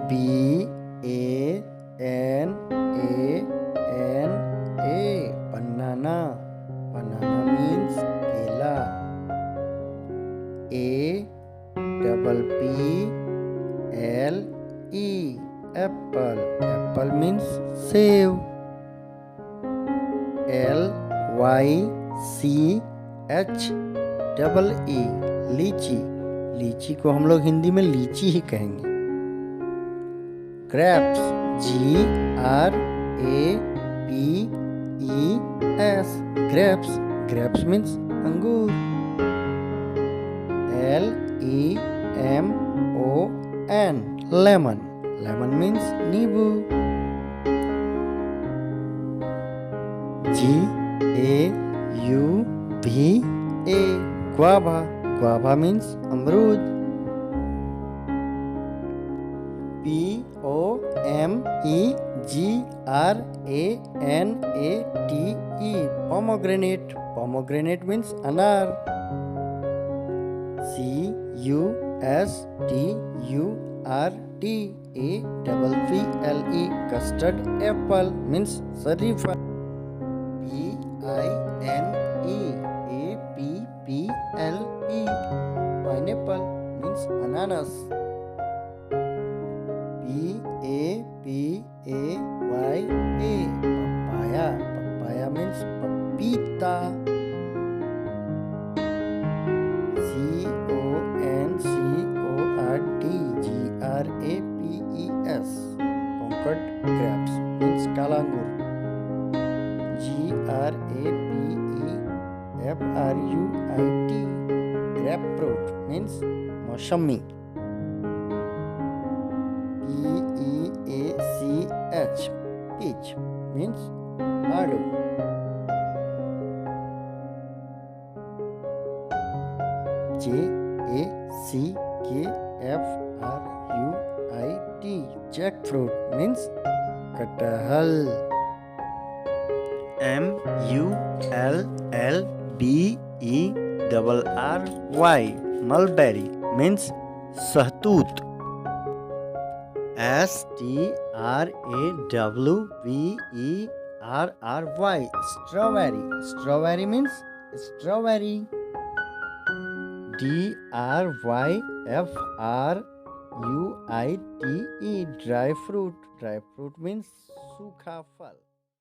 BANANA, banana. Banana means kela. APPLE, apple. Apple means save. LYCHEE, लीची. लीची को हम लोग हिंदी में लीची ही कहेंगे. Grapes, GRAPES, grapes. Grapes means अंगूर. LEMON, lemon. लेमन मीन्स नींबू. GAUVA, guava. Guava means अमरूद. POMEGRANATE, pomegranate. Pomegranate means अनार. CUSTURDAPPLE, custard. Apple means शरीफा. PINEAPPLE, pineapple means ananas. PAPAYA, papaya. Papaya means papita. CONCORD, concord grapes means kala angur. GRAPEFRUIT, grapefruit means मौसमी. PEACH, peach means आड़ू. JACKFRUIT, jackfruit means कटहल. MULLBERRY, mulberry means सहतूत. STRAWBERRY, strawberry. Strawberry means strawberry. DRYFRUITE, dry fruit. Dry fruit means सूखा फल.